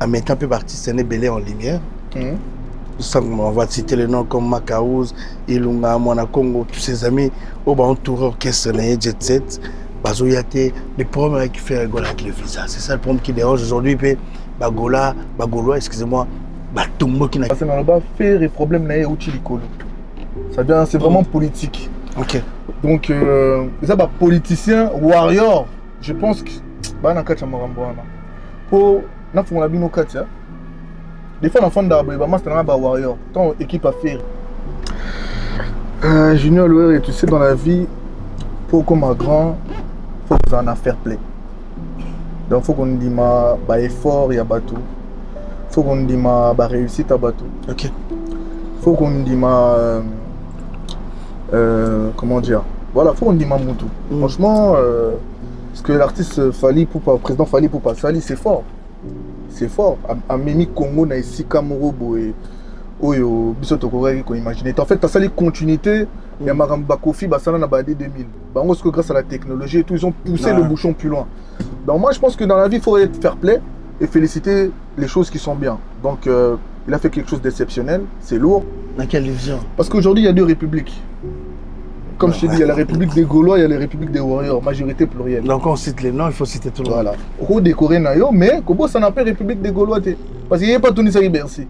en mettant un peu d'artistes belé en lumière. On va citer les noms comme Makaouz, Ilunga, Mwana Congo, tous ses amis, au bas entouré orchestre, Jet Set, Bazoyate, les problèmes qui fait rigoler avec le visa. C'est ça le problème qui dérange aujourd'hui. Bagolois, excusez-moi, Batumbo qui n'a pas. Parce que dans le bas, faire les problèmes, c'est vraiment politique. Ok. Donc, ça, politicien, warrior, je pense que. Pour na fona bino katia des fois l'enfant d'abord bah master na ba warrior ton équipe à faire Junior Louer, et tu sais dans la vie pour comme un grand faut que vous en a fair play donc faut qu'on dit ma ba effort ya bateau faut qu'on dit ma ba réussite à bateau ok faut qu'on dit ma comment dire voilà faut qu'on dit ma moutou franchement ce que l'artiste Fally Ipupa, président Fally Ipupa Sali, c'est fort. C'est fort. A Mimi Congo na ici Kamoro boy. Oyo bisoto koreki qu'on imagine. En fait, ça les continuité. Il y a Maramba Kofi Basana na Badé 2000. Bango que grâce à la technologie et tout, ils ont poussé le bouchon plus loin. Donc moi je pense que dans la vie il faut être fair play et féliciter les choses qui sont bien. Donc il a fait quelque chose d'exceptionnel, c'est lourd. Dans quelle division? Parce qu'aujourd'hui il y a deux républiques. Comme je t'ai dit, il y a la République des Gaulois, il y a la République des Warriors, majorité plurielle. Donc on cite les noms, il faut citer tout le monde. Voilà. Au décoré nayo, mais comment ça n'appelle République des Gaulois? Parce qu'il n'y a pas Tony Sari Bercy.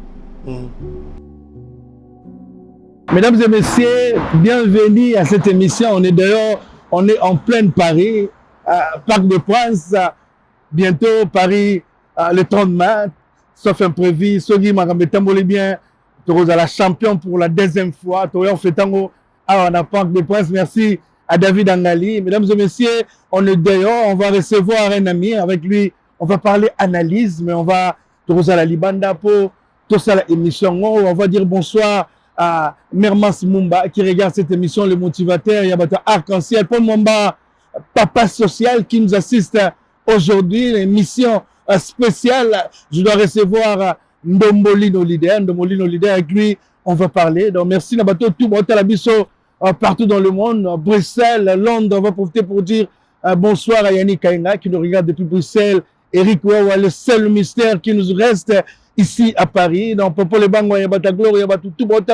Mesdames et messieurs, bienvenue à cette émission. On est dehors, on est en pleine Paris, Parc des Princes, bientôt Paris, le 30 mars, sauf imprévu. Sogi Marambetambolé bien, tu es la champion pour la deuxième fois. Tu es en fait tango. On a Parc des Princes. Merci à David Angali. Mesdames et messieurs, on est dehors, on va recevoir un ami. Avec lui, on va parler analyse, mais on va tout à la Libanda pour tout ça l'émission. On va dire bonsoir à Mermans Mumba qui regarde cette émission, le motivateur. Il y a votre arc-en-ciel. Paul Mumba, papa social qui nous assiste aujourd'hui, l'émission spéciale. Je dois recevoir Ndombolino Leader. Ndombolino Leader, avec lui, on va parler. Donc merci Nabato, tout le monde partout dans le monde, Bruxelles, Londres. On va profiter pour dire bonsoir à Yannick Kainga qui nous regarde depuis Bruxelles. Eric Wawa, le seul mystère qui nous reste ici à Paris. Donc Popo le Bango, Yabata Gloire, Yabata tout le monde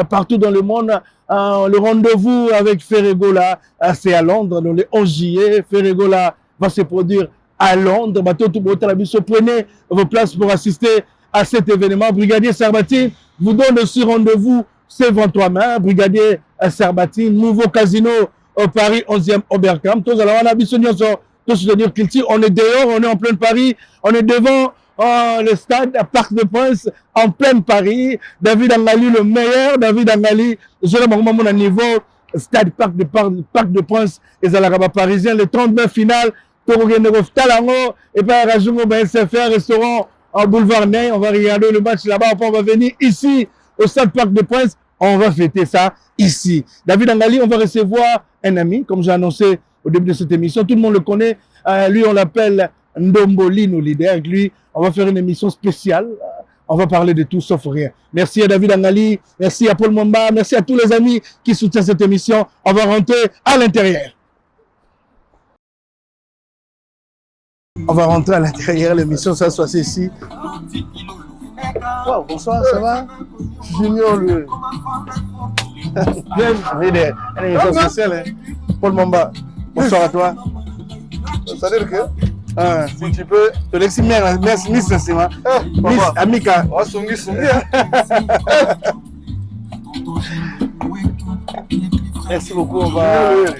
partout dans le monde. Le rendez-vous avec Ferregola, c'est à Londres, donc le 11 juillet. Ferregola va se produire à Londres. Prenez vos places pour assister à cet événement. Brigadier Sarbati vous donne aussi rendez-vous ce 23 mai. Brigadier Sarbati, nouveau casino au Paris 11e Oberkampf. Tous allons on a tous soutenir Kilti. On est dehors, on est en plein Paris, on est devant le stade à Parc des Princes en plein Paris. David Angali, le meilleur. David Angali, je l'ai mon niveau stade Parc de Princes et Zalaraba parisien, le 39 final. Et puis à Rajungo, SFR, restaurant en boulevard Ney. On va regarder le match là-bas. Après, on va venir ici au stade Parc des Princes. On va fêter ça ici. David Angali, on va recevoir un ami, comme j'ai annoncé au début de cette émission. Tout le monde le connaît. Lui, on l'appelle Ndombolino Leader. Avec lui, on va faire une émission spéciale. On va parler de tout sauf rien. Merci à David Angali. Merci à Paul Mumba. Merci à tous les amis qui soutiennent cette émission. On va rentrer à l'intérieur. On va rentrer à l'intérieur. L'émission, ça soit ici. Wow, bonsoir, ça va? Junior Louer. Bienvenue. Une émission spéciale. Paul Mumba, bonsoir à toi. Ça veut dire que si tu peux, te laisser Miss Nassima. Miss Amika. Oh, Songi. Merci beaucoup,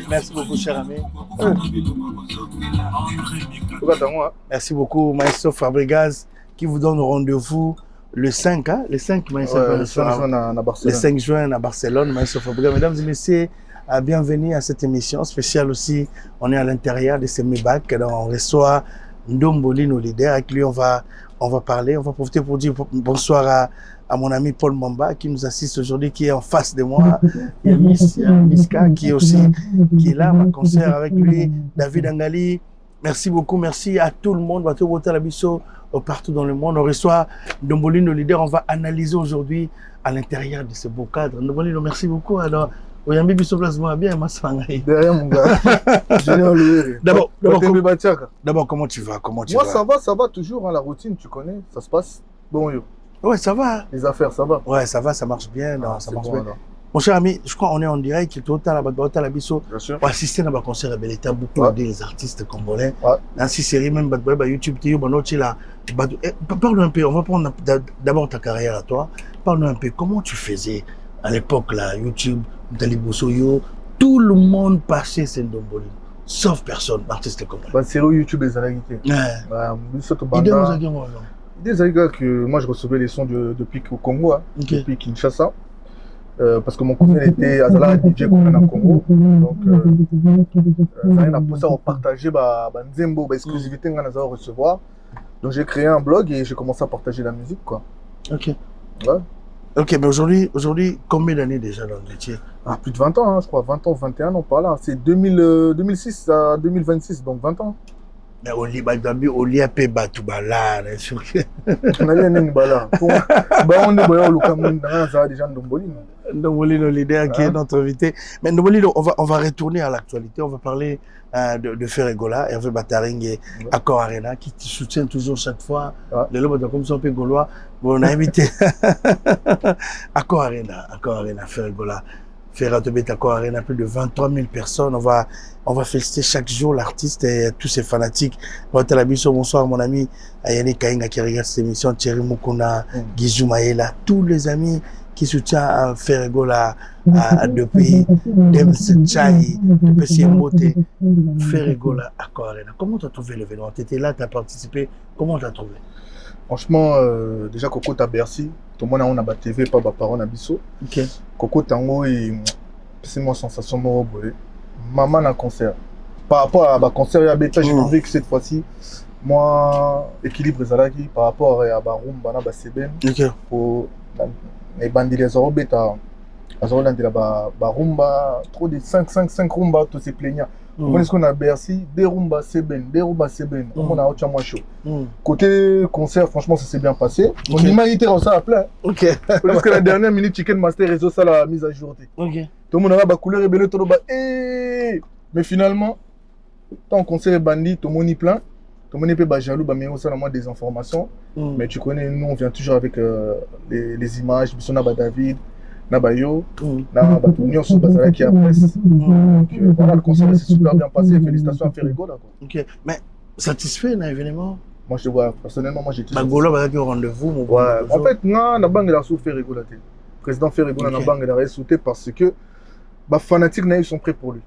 merci beaucoup, cher ami. Merci beaucoup, Maestro Fabregas, qui vous donne rendez-vous le 5, hein? Le 5, le 5 juin à Barcelone, Maestro Fabregas. Mesdames et messieurs, bienvenue à cette émission spéciale aussi. On est à l'intérieur de ce MIBAC, on reçoit Ndombolino Leader. Avec lui, on va parler, on va profiter pour dire bonsoir à mon ami Paul Mumba qui nous assiste aujourd'hui, qui est en face de moi. Il y a Miska qui est là, ma concert avec lui, David Angali. Merci beaucoup, merci à tout le monde, à tout le monde partout dans le monde. On reçoit Ndombolino Leader, on va analyser aujourd'hui à l'intérieur de ce beau cadre. Ndombolino, merci beaucoup. Alors, Oyambi biso placement bien Masangai. Derrière mon gars. Génial loué. D'abord, comment tu vas? Moi, ça va toujours, hein, la routine, tu connais, ça se passe. Bon, yo. Ouais, ça va. Les affaires, ça va. Ouais, ça va, ça marche bien. Non, Ah, ça marche bon, bien. alors. Mon cher ami, je crois qu'on est en direct. Tout à la biso. Bien sûr. Pour assister à un concert à Beleta, beaucoup Ouais. des artistes congolais. Ouais. Dans ces séries, même YouTube, parle un peu. On va prendre d'abord ta carrière à toi. Parle-nous un peu. Comment tu faisais à l'époque, là, YouTube, Dalibosoyo, tout le monde passait Sendomboli. Sauf personne, artiste congolais. Bah, c'est YouTube et Zalagité. Ouais. Des gars que moi je recevais les sons depuis au Congo, hein, Okay. depuis Kinshasa. Parce que mon cousin était Azala DJ qu'on a au Congo. Donc, on a pour ça partager Nzembo, exclusivité qu'on a recevoir. Donc j'ai créé un blog et j'ai commencé à partager la musique, quoi. Ok. Ouais. Ok, mais aujourd'hui, combien d'années déjà dans le métier? Ah, plus de 20 ans, hein, je crois, 20 ans, 21 ans par là. C'est 2006 à 2026, donc 20 ans. Mais au Liapé Batoubala, bien sûr. On a bien une bala. On est bien au Cameroun, on a déjà Ndomboli. Ndomboli, l'idée qui est notre invité. Mais Ndomboli, on va retourner à l'actualité. On va parler de Ferregola, Hervé Bataring et Accor Arena, qui te soutiennent toujours chaque fois. Les lobes comme ça, on peut gaulois. On a invité Accor Arena, Ferregola. Ferratebet Accor Arena, plus de 23 000 personnes. On va féliciter chaque jour l'artiste et tous ses fanatiques. Bonsoir mon ami Yannick Kainga qui regarde cette émission, Thierry Mukuna, Gizou Maïla, tous les amis qui soutiennent Ferregola depuis Dems Tchai, depuis Siembote, Ferregola Accor Arena. Comment tu as trouvé l'événement? Tu étais là, tu as participé. Comment tu as trouvé? Franchement, déjà Coco à Bercy, tout le monde a une TV, pas de parole à Bissot. Ok. Coco Tango, c'est moi sensation moi boy. Maman a concert. Par rapport à concert à Beta, j'ai trouvé que cette fois-ci, moi équilibre Zalaki par rapport à Rumba na Seben. Ok. Pour les bandits les Zoro Beta, Zoro là de Rumba, trop de 5 Rumba tous ces plaignants. On est ce qu'on a Bercy, des Rumba Seben. On a autre moins chaud. Côté concert, franchement, ça s'est bien passé. On humanité on s'en a plein. Ok. Parce que la dernière minute, Chicken Master réseau ça la mise à jour. Ok. Tout le monde a la couleur et belé tout le bas. Mais finalement, tant concert est bandit, tout le monde y plein. Tout le monde est jaloux, mais on a des informations. Mais tu connais, nous on vient toujours avec les images, on a David. Nabayo, Nabatunio, sur Bazala qui a presse. Donc voilà, le concert s'est super bien passé. Félicitations à Ferregola. Ok, mais satisfait d'un événement? Moi je te vois, personnellement, moi j'étais. Bagola va être au rendez-vous. Ouais, en fait, on a banque de la sous Ferregola. Président Ferregola, on a banque de la sauté parce que les fanatiques ils sont prêts pour lui.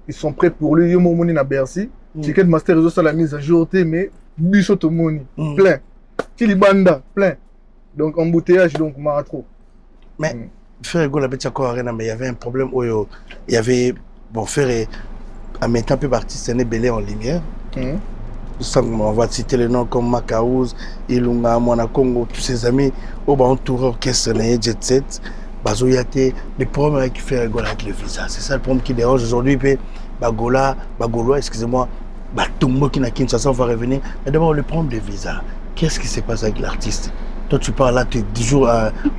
Ils sont prêts pour lui. Yo Momoni na Bercy. Ticket Master réseau ça la mise à jour, mais Bichot Moni, plein. Tilibanda, plein. Donc embouteillage, donc Maratro. Mais Ferregola la Accor Arena, mais il y avait un problème où il y avait, bon, Ferre, en mettant un peu d'artistes, c'est belé en lumière. On va citer les noms comme Makaouz, Ilunga, Mwana Congo, tous ses amis, au bas tour orchestre, Jet Set, Bazoyate, les problèmes avec Ferregola avec le visa. C'est ça le problème qui dérange aujourd'hui. Bagolois, excusez-moi, Batumbo qui n'a Kinshasa, on va revenir. Mais d'abord, le problème de visa. Qu'est-ce qui s'est passé avec l'artiste? Toi, tu parles là, tu es toujours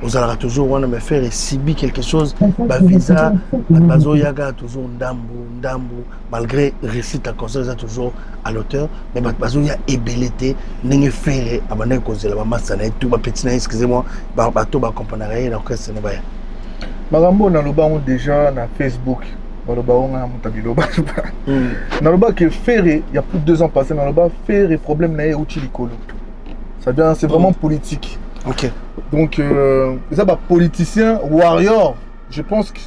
aux alara toujours, on a fait Sibi quelque chose, visa, Bazo Yaga, toujours Ndambu, malgré récit à concert, c'est toujours à l'auteur, mais Bazo Yaga ébelleté, n'est fait, à ma cause de la maman, ça n'est tout, ma petite, excusez-moi, bateau, ma compagnie, l'orchestre, c'est pas. Marambo, on a le déjà dans Facebook. On a le que Ferré, il y a plus de 2 ans passés, on a le Ferré, problème n'est pas Colo. C'est vraiment politique. Ok. Donc, ça, politicien, warrior, je pense que.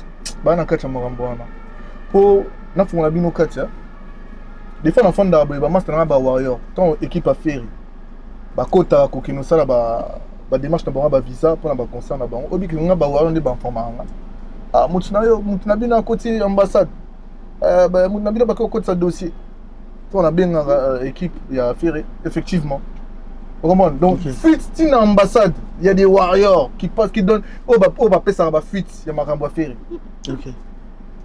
Pour des fois, l'enfant d'arbre, c'est un warrior. Quand l'équipe a fait, Kota, Kokino, ça, démarche de visa pour un concert. Obi, qui a warrior, on est en format. Ah, Moutunabi à côté ambassade. Moutunabi à côté de dossier. On a bien équipe, il y a Ferré, effectivement. Donc, fuite dans l'ambassade, il y a des warriors qui passent, qui donnent. Oh, bah, ça va fuite, il y a Marambo Ferré.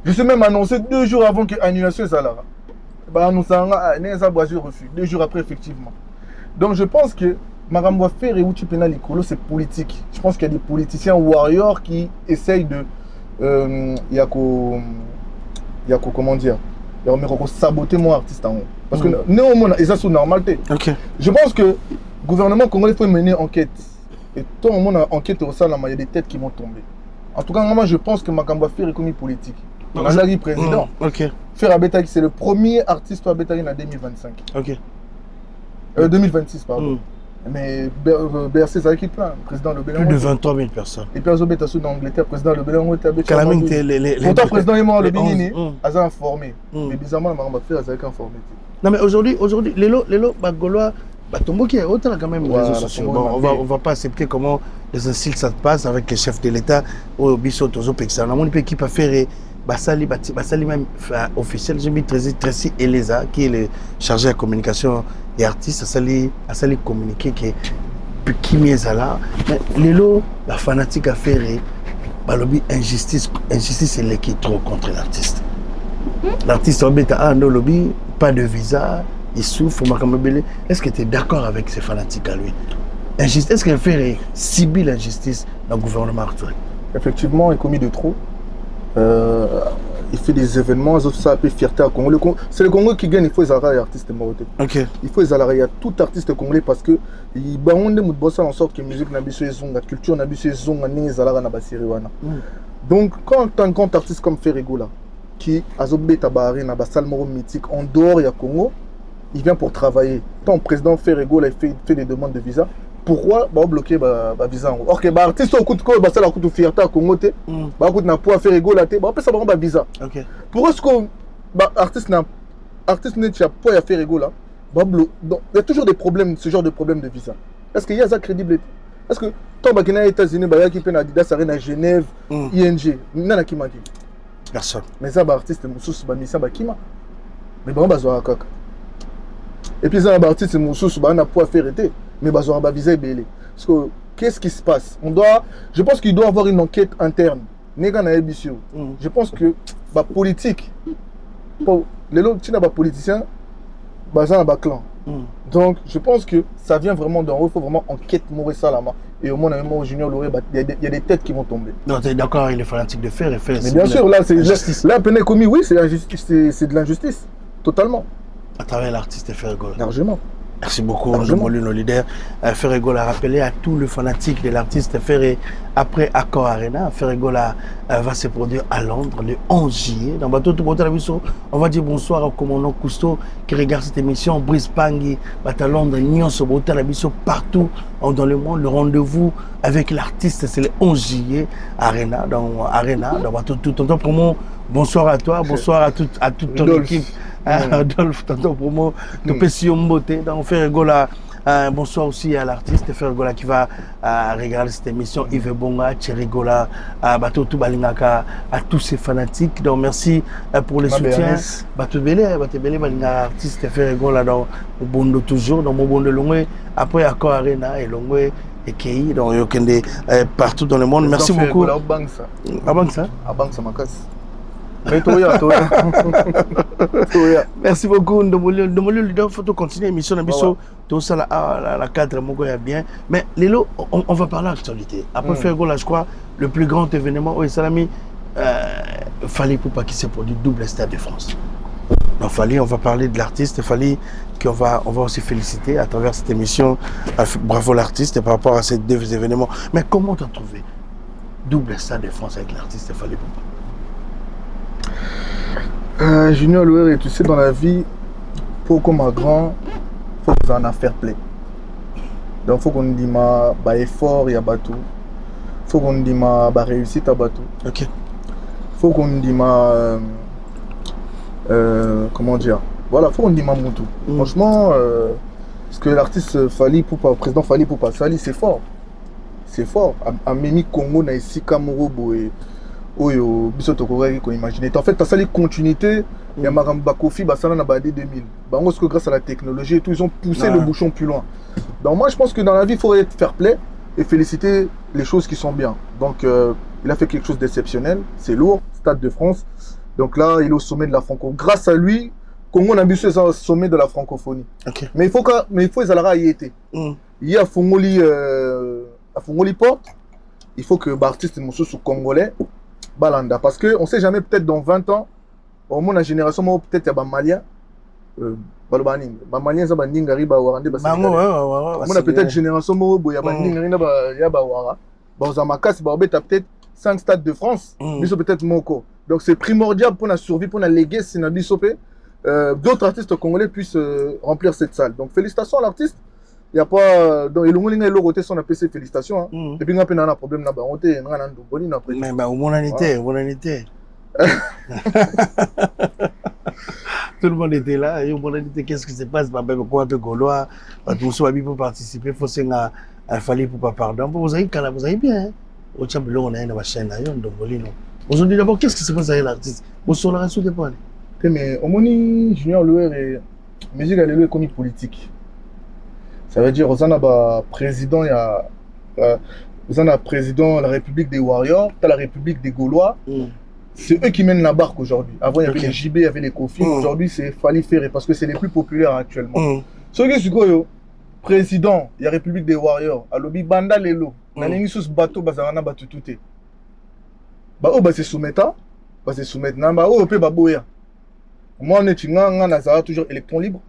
Je suis même annoncé 2 jours avant que l'annulation soit là. Annoncé, refus. 2 jours après, effectivement. Donc, je pense que Marambo Ferré ou Chipena Likolo, c'est politique. Je pense qu'il y a des politiciens warriors qui essayent de il y a comment dire, il y a saboter mon artiste en haut. Parce que néanmoins, et ça c'est normal. Ok. Je pense que le gouvernement congolais peut mener enquête. Et tout le monde a enquête au sein, il y a des têtes qui vont tomber. En tout cas, moi je pense que Makamba fait est commis politique. On a dit président. Ok. Faire Abetaki, c'est le premier artiste à Abetaki en 2025. Ok. 2026, pardon. Mais BRC, ça qui plein. Président Le Bénin. Plus de 23 000 personnes. Et puis, Azobeta Sud d'Angleterre, président Le Bénin, les pourtant, président est mort, le Bénin, il a informé. Mais bizarrement, on va faire, il a informé. Non, mais aujourd'hui, les lots, Gaulois, Tombo qui est autant quand même les réseaux sociaux. Bon, on va pas accepter comment les insultes ça se passe avec les chefs de l'État au Bissot, Tozo, Pexan. On a une équipe à faire. Basali même officiel, j'ai mis Tracy Eleza, qui est le chargé de la communication des artistes, à sali communiquer qui est là. Mais les lots, la fanatique à faire, lobby injustice c'est le qui est trop contre l'artiste. L'artiste a un lobby, pas de visa, il souffre, est-ce que tu es d'accord avec ces fanatiques à lui? Est-ce qu'elle fait subir l'injustice dans le gouvernement actuel? Effectivement, il est commis de trop. Il fait des événements, ça peut fierté à Congo. C'est le Congo qui gagne, il faut les artistes marocains. Ok. Il faut les il y a tout artiste congolais parce que il y a en sorte que la musique n'a pas la culture n'a pas donc quand un grand artiste comme Ferrego là, qui a Tabaré na salle mythique en dehors il y a Congo, il vient pour travailler. Tant le président Ferrego là, il fait des demandes de visa. Pourquoi bloquer le visa? Or que l'artiste au coup de cœur, ça la coûte fierté à Congo, bah coûte n'a pas faire rigoler, bah après ça va visa. Ok. Pour ce que artiste n'est pas à faire rigoler, il y a toujours des problèmes, ce genre de problème de visa. Est-ce qu'il y a ça crédibilité? Est-ce que tant que les États-Unis, il y a qui peine Adidas Arena à Genève, ING, nana qui m'a dit. Personne. Mais ça artiste moussous ba misa ba kima. Mais bon bazwa kaka. Et puis ça artiste moussous ba na pas faire été. Mais bazwa ba visa belé. Parce que qu'est-ce qui se passe? Je pense qu'il doit y avoir une enquête interne. Nega na ebisio. Je pense que ba politique pour les autres tina ba politiciens bazan ba clan. Donc je pense que ça vient vraiment d'en haut, il faut vraiment enquête mourir ça là-bas. Et au moins un moment Junior Loré, il y a des têtes qui vont tomber. Non, tu es d'accord, il est fanatique de faire et faire. Mais bien sûr, là c'est là peine commis, oui, c'est de l'injustice totalement. À travers l'artiste Ferrego. Largement. Merci beaucoup, nos leaders. Ferrego a rappelé à tous les fanatiques de l'artiste Ferré après Accor Arena. Ferrego va se produire à Londres le 11 juillet. Dans Bateau tout on va dire bonsoir au commandant Cousteau qui regarde cette émission. Brice Pangui, à Londres, Nyon Soboté, partout dans le monde. Le rendez-vous avec l'artiste, c'est le 11 juillet Arena, dans Bateau tout. Promo, bonsoir à toi, bonsoir à toute ton équipe. Adolphe, tonton promo, de Pession Mbote. Donc, Ferrego bonsoir aussi à l'artiste Ferrego qui va regarder cette émission. Yves Bonga, Thierry Gola, Bato Tubalingaka, à tous ces fanatiques. Donc, merci pour les soutiens. Bato Belé, artiste Ferrego dans le Bondo toujours, dans mon Bondo Longwe, après Accor Arena et Longwe. Et Kei, donc partout dans le monde. Merci beaucoup. Merci beaucoup. Il faut continuer l'émission. Tout ça, la cadre, bien. Mais Lélo, on va parler d'actualité. Après Ferrego, je crois, le plus grand événement au Salami, Fally Ipupa qui s'est produit double Stade de France. Donc Fally, on va parler de l'artiste Fally, on va aussi féliciter à travers cette émission. Bravo l'artiste par rapport à ces deux événements. Mais comment tu as trouvé double Stade de France avec l'artiste Fally Ipupa? Junior Louer, tu sais, dans la vie, pour comme un grand, il faut qu'on en fair play. Donc, il faut qu'on dise ma effort, il y a bateau. Il faut qu'on dise ma réussite à bateau. Ok. Il faut qu'on dise ma. Comment dire? Voilà, il faut qu'on dise ma moutou. Franchement, ce que l'artiste Fally Ipupa, président Fally Ipupa, c'est fort. C'est fort. À Mimi Congo, na ici Kamorobo et. Oyo bisoto ko imaginer en fait tu as sali continuité il y a Maramba Kofi basana na badé 2000 bango ce que grâce à la technologie et tout ils ont poussé le bouchon plus loin. Donc moi je pense que dans la vie il faut être fair play et féliciter les choses qui sont bien. Donc il a fait quelque chose d'exceptionnel, c'est lourd, Stade de France. Donc là il est au sommet de la francophonie. Grâce à lui Congo n'a ambitieux au sommet de la francophonie. Okay. Mais il faut les alara y été. Il y a Fongoli porte. Il faut que l'artiste Moussou congolais balanda parce que on sait jamais, peut-être dans 20 ans au moins la génération peut-être il y a malien balobani malien ça bandinga riba warande on a peut-être génération il y a bandinga riba ya ba wara ba za makasi ba obeta peut-être 5 stades de France biso peut-être moko donc c'est primordial pour la survie pour la léguer si na biso pe d'autres artistes congolais puissent remplir cette salle. Donc félicitations à l'artiste. Il n'y a pas donc il y a le côté son appelé félicitations et puis on a pas un problème là bas on était on a un boni après mais bah humanité tout le monde était là et humanité qu'est-ce qui se passe bah quoi de gaulois tout ça pour participer faut c'est un fallait pour pas pardon vous avez bien au champion on a une chaîne là donc aujourd'hui d'abord qu'est-ce qui se passe avec l'artiste vous sur la raison de pas mais au moni Junior Louer et musique à l'élu comme politique. Ça veut dire aux président il y a président de la République des Warriors, t'as la République des Gaulois. C'est eux qui mènent la barque aujourd'hui. Avant il y avait les JB, il y avait les Kofi. Aujourd'hui c'est Fally Ferré parce que c'est les plus populaires actuellement. Ce qui est quoi président il y a République des Warriors. À l'obi banda lelo. Nanengi sous bateau bazarana batu touté. Bah oh bah c'est soumettre. Bah c'est soumettre. Namba oh pe baboya. Moi, on a toujours électron libre.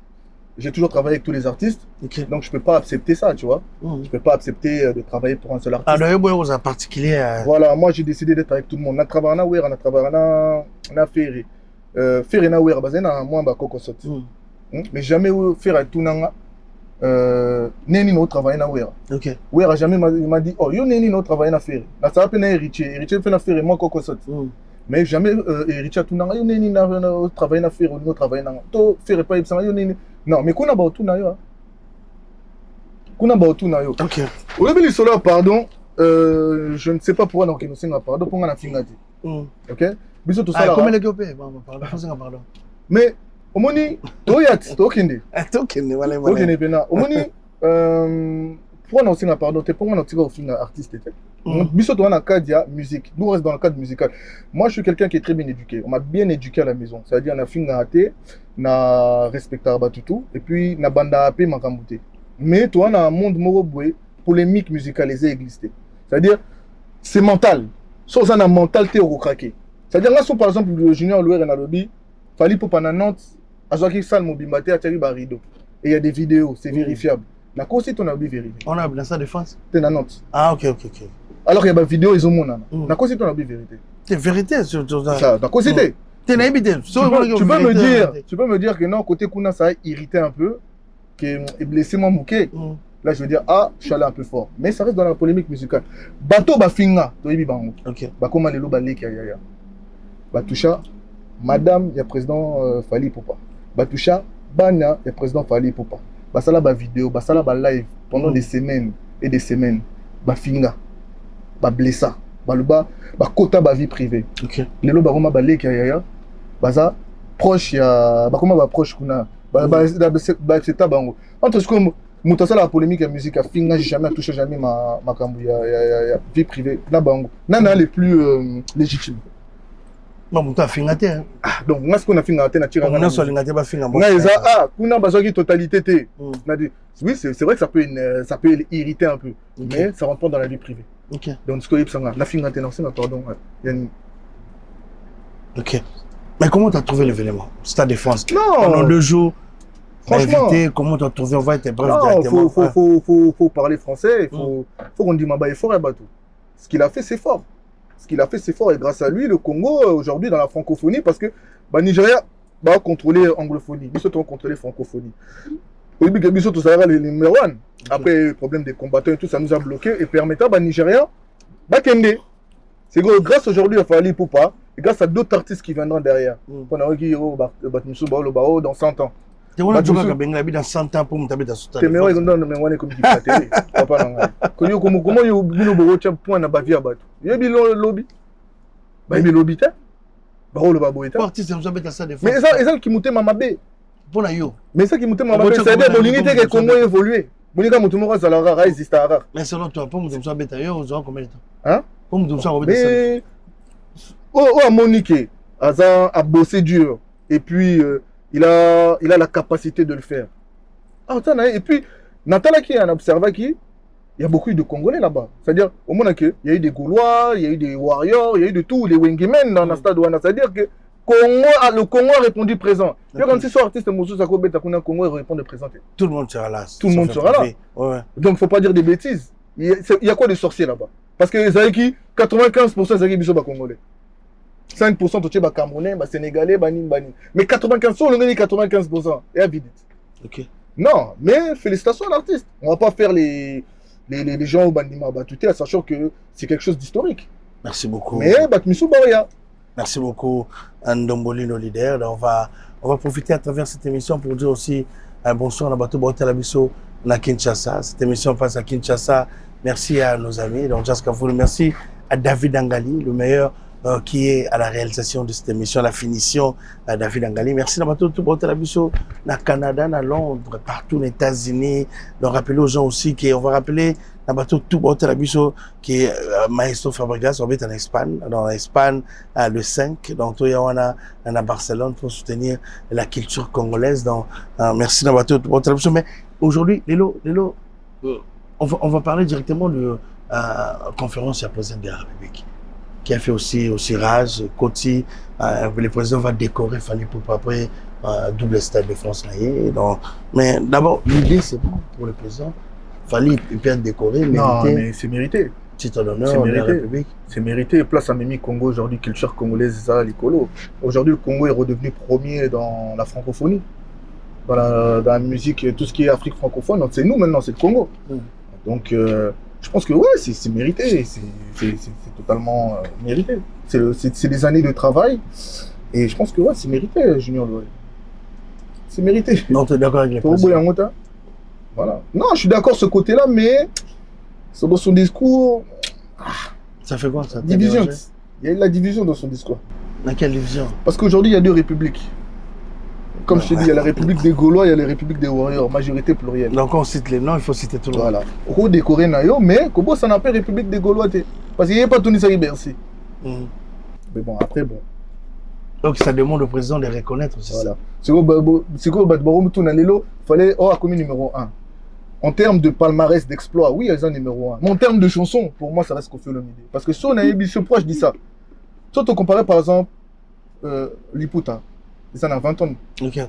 J'ai toujours travaillé avec tous les artistes. Donc, je ne peux pas accepter ça, tu vois. Je ne peux pas accepter de travailler pour un seul artiste. Ah, non, en particulier. Voilà, moi, j'ai décidé d'être avec tout le monde. On a travaillé on a travaillé à Ferré. Ferré, on a travaillé moi, à Kokosot. Mais jamais faire avec tout le monde. Neni no travailler à Wera. OK. Wera jamais m'a dit oh, yo neni no travailler à Ferré. Na ça peine héritier fait na Ferré moi Kokosot. Mais jamais Richard Tunanga yo neni na travailler na faire no travailler na to faire pas ibsanga yo neni non mais kuna ba tuna yo OK au début du solo pardon je ne sais pas pourquoi donc nous singa pardon pour na fingati OK biso tout ça là comment les gopé pardon pardon mais au moni toyat tokende voilà tokende pena au moni pourquoi non singa pardon te pourquoi non tira au finga artiste biso to na cadre musique nous reste dans le cadre musical moi je suis quelqu'un qui est très bien éduqué on m'a bien éduqué à la maison c'est à dire na finga até na respecter batutu et puis na banda apé makambuté mais toi na un monde moko boy polémique musicalisée existé c'est à dire c'est mental so ça na mental té au craquer c'est à dire là par exemple le Junior Louer na lobby Fally pour Nantes azaki sal mobimbaté ateri ba rideau et il y a des vidéos c'est vérifiable na quoi si ton a vérifié on a dans sa défense t'es na Nantes ah OK alors il y a des vidéos ils ont mon nana na quoi si ton a vérité c'est vérité sur ça na quoi c'était tu peux me dire que non côté kuna ça a irrité un peu que est blessé moi mouké là je veux dire ah je suis allé un peu fort mais ça reste dans la polémique musicale bateau ba finga to yibi bango OK ba comment lelo ba leki ya ba toucha madame ya président Fally Ipupa ba toucha bana ya président Fally Ipupa ba sala ba vidéo ba sala ba live pendant des semaines et des semaines ba finga ba blessa ba luba ba kota ba vie privée OK lelo ba koma ba leki ya baza proche ya ba koma ba proche kuna ba c'est bango entre ce que muta sala la polémique ya musique a finga jamais touché jamais ma kambu ya vie privée na bango nana les plus légitimes non muta finga te donc moi ce qu'on a finga te na tira na so linga te ba finga na eza kuna bazoki totalité te na dit oui c'est vrai que ça peut irriter un peu mais ça rentre pas dans la vie privée OK donc ce que yipsanga na finga te non c'est pardon yani OK mais comment tu as trouvé l'événement c'est ta défense non pendant 2 jours franchement comment tu as trouvé on va être bref directement faut parler français faut qu'on dise Maba est fort et bateau ce qu'il a fait c'est fort et grâce à lui le Congo aujourd'hui dans la francophonie parce que Nigeria va contrôler anglophonie biso to contrôler francophonie au début biso tout ça le numéro 1 après le problème des combattants et tout ça nous a bloqué et permettant Nigeria kende c'est grâce aujourd'hui à Fally Ipupa et grâce à d'autres artistes qui viendront derrière on a dit dans 100 ans tu vois tu vas benga bi dans 100 ans pour m'taber ta sota mais ouais non mais on est comme qui télé papa nanga konyo comment yo bino bo cha point na bavia bato yebi lobby ba yebi lobby ta ba lo ba boita artiste nous abeta ça des fois mais ça qui monter mamabe pour na yo mais ça qui monter mamabe c'est des bonité que Congo évoluer bonika mutu moko za la rare existe rare mais selon toi pour nous abeta yo on aura combien de temps hein pour nous abeta ça mais Monique a bossé dur et puis il a la capacité de le faire. Et puis, Natala qui a observé qui, il il y a beaucoup de Congolais là-bas. C'est-à-dire, au moins, il y a eu des Gaulois, il y a eu des Warriors, il y a eu de tout, les Wengimen dans le stade Ouana. C'est-à-dire que le Congo a répondu présent. Okay. Quand c'est artiste Moussou Sakobe Takuna Congo, il répond de présenter. Tout le monde sera là. Tout le monde sera là. Ouais. Donc, il ne faut pas dire des bêtises. Il y a quoi de sorciers là-bas? Parce que les Zaïki, 95% des Zaïki sont Congolais. 5% de Camerounais, Sénégalais, Banin. Mais 95%, on a 95%. Et à vite. Ok. Non, mais félicitations à l'artiste. On ne va pas faire les gens au Bandima Batouté, sachant que c'est quelque chose d'historique. Merci beaucoup. Mais Batmissou Baria. Merci beaucoup, Ndombolino leader. On va profiter à travers cette émission pour dire aussi un bonsoir à Bateau Botalabiso à Kinshasa. Cette émission passe à Kinshasa. Merci à nos amis, donc Jaska Foulou. Merci à David Angali, le meilleur qui est à la réalisation de cette émission, à la finition, David Angali. Merci à Bateau Botalabiso au Canada, à Londres, partout aux États-Unis. Donc rappeler aux gens aussi qu'on va rappeler à Bateau Botalabiso qui est Maestro Fabregas, on est en Espagne, dans l'Espagne le 5. Donc il y a à Barcelone pour soutenir la culture congolaise. Donc merci à Bateau Botalabiso. Mais aujourd'hui, Lélo, on va parler directement de la conférence sur la présidente de la République, qui a fait aussi Rage, Koti. Le président va décorer Fali Poupa après double stade de France. Mais d'abord, l'idée, c'est bon pour le président. Fali, il peut être décoré, mérité. Non, mais c'est mérité. Titre d'honneur de la République. C'est mérité. Place à Mimi Congo aujourd'hui, culture congolaise, ça, l'écolo. Aujourd'hui, le Congo est redevenu premier dans la francophonie, dans la musique, tout ce qui est Afrique francophone. Donc c'est nous maintenant, c'est le Congo. Donc je pense que ouais, c'est mérité. C'est totalement mérité. C'est des années de travail. Et je pense que ouais, c'est mérité, Junior Loé. C'est mérité. Non, tu es d'accord avec les présidents? Voilà. Non, je suis d'accord ce côté-là, mais dans son discours. Ça fait quoi ça? Division. Il y a eu la division dans son discours. Dans quelle division? Parce qu'aujourd'hui, il y a deux républiques. Comme je te dis, il y a la République des Gaulois, il y a la République des Warriors, majorité plurielle. Donc on cite les noms, il faut citer tout le monde. Voilà. Au décoré Nayo, mais comment ça n'appelle République des Gaulois? Parce qu'il n'y a pas Tony Sari Bercy. Mais bon, après, bon. Donc ça demande au président de reconnaître aussi. Voilà. C'est quoi Batbaroum Tounalelo, il fallait commis numéro 1. En termes de palmarès d'exploit, oui, elles sont numéro 1. Mais en termes de chansons, pour moi, ça reste Koffi Olomide. Parce que si on a ce poids, je dis ça. Soit on comparait par exemple Liputa, ils en ont 20 ans. Ok.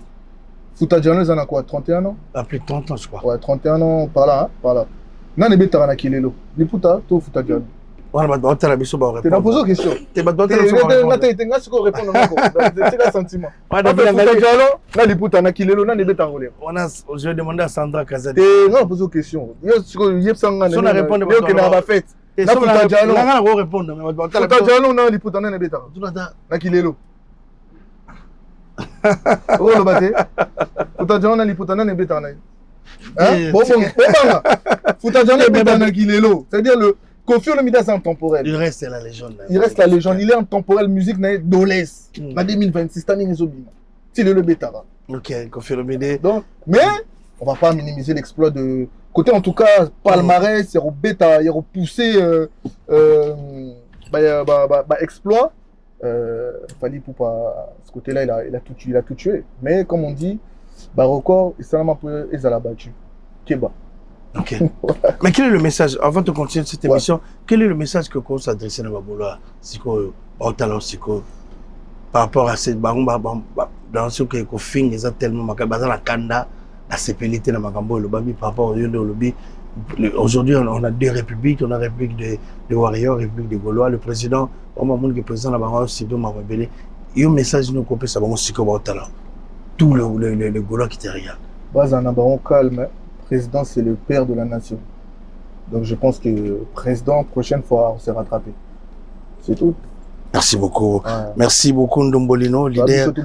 Fouta Djano, ils en ont quoi, 31 ans? Plus de 30 ans, je crois. Ouais, 31 ans, par là, hein, par là. Nane Betarana Kilelo. Liputa, toi, Fouta Djano. Voilà, bah, tu as la mission pour répondre. Tu n'as posé une question. Tu n'as pas la mission pour répondre. C'est un sentiment. Fouta Djano, Nane Liputa, Nane Kilelo, Nane Betarana. Je vais demander à Sandra Kazadi. Non, posé une question. Si on a répondu, on a fait. Na Fouta Djano, on va répondre. Fouta Djano, Nane Liputa, Nane Betarana. Nane Kilelo. Oh le bâté. Fouta Djano na Liputa na Nebeta na. Hein? Bon. Fouta Djano Nebeta na Kilelo. C'est-à-dire le Koffi Olomide c'est intemporel. Il reste la légende. Il reste la légende. Il est intemporel. Musique na Dolès. En 2026 tani nzobima. C'est le Betara. Ok, Koffi Olomide. Donc, mais on va pas minimiser l'exploit de côté en tout cas palmarès, c'est Beta, il a repoussé exploit. Fali Poupa, ce côté-là, il a tout tué. Mais comme on dit, record, Islam ils ont battu. Keba. Ok. Mais quel est le message, avant de continuer cette émission, quel est le message que vous s'adressez à Baboula, par rapport à cette dans ce que vous faites, ils ont tellement la kanda, la sépélité, par rapport au lobby. Aujourd'hui, on a deux républiques. On a la République des Warriors, la République des Gaulois. Le président, le président de la Banque Sido m'a révélé. Il y a un message nous coupé ça va aussi comme talent. Tout le Gaulois qui derrière. Bazana Baron calme. Le président, c'est le père de la nation. Donc je pense que le président, prochaine fois, on s'est rattrapé. C'est tout. Merci beaucoup. Merci beaucoup, Ndombolino, leader. Donc,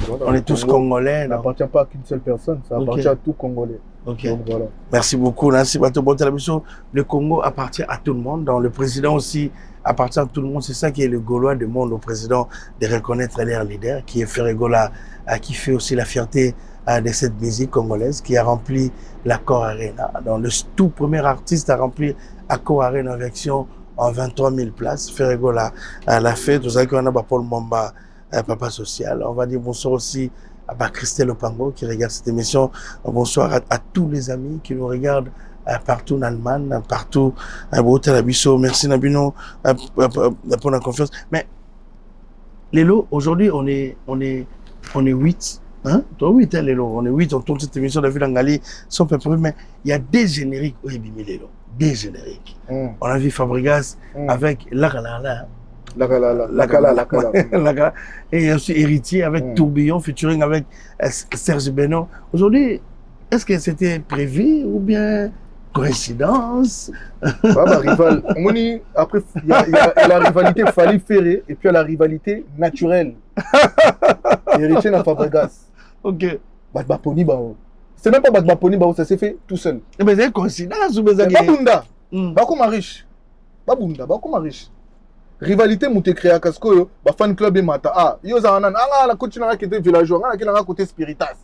voilà, on est tous Congolais. Ça n'appartient pas à qu'une seule personne, ça appartient à tout Congolais. Okay. Donc, voilà. Merci beaucoup. Le Congo appartient à tout le monde. Donc, le président aussi appartient à tout le monde. C'est ça qui est le Gaulois du monde, au président, de reconnaître leur leader, qui est Ferregola, qui fait aussi la fierté de cette musique congolaise, qui a rempli l'Accor Arena. Donc, le tout premier artiste a rempli Accor Arena en version en 23 000 places. Ferregola l'a fait. Tout ça qu'on a Paul Mamba, Papa Social. On va dire bonsoir aussi Christelle Opango qui regarde cette émission. Bonsoir à tous les amis qui nous regardent partout en Allemagne, partout à Boutalabiso. Merci Nabino pour la confiance. Mais Lélo, aujourd'hui on est 8. Hein? Toi 8, hein, Lélo. On est 8, on tourne cette émission de la ville en Gali, sans peu près, mais il y a des génériques où il y a Lélo. Des génériques. On a vu Fabregas avec La et aussi Héritier avec Tourbillon featuring avec Serge Benoît. Aujourd'hui, est-ce que c'était prévu ou bien coïncidence? Rival. Après, il y a la rivalité Fali Ferré et puis il y a la rivalité naturelle. Héritier dans Fabregas. Ok. Badbaponi Bao. C'est même pas Badbaponi Bao, ça s'est fait tout seul. Mais c'est une coïncidence ou bien ça? Babunda. Bakoma riche. Babunda, Bakoma riche. Rivalité moute créa casco fan club et mata yo zanan la continua qui était villageois qui na côté spiritas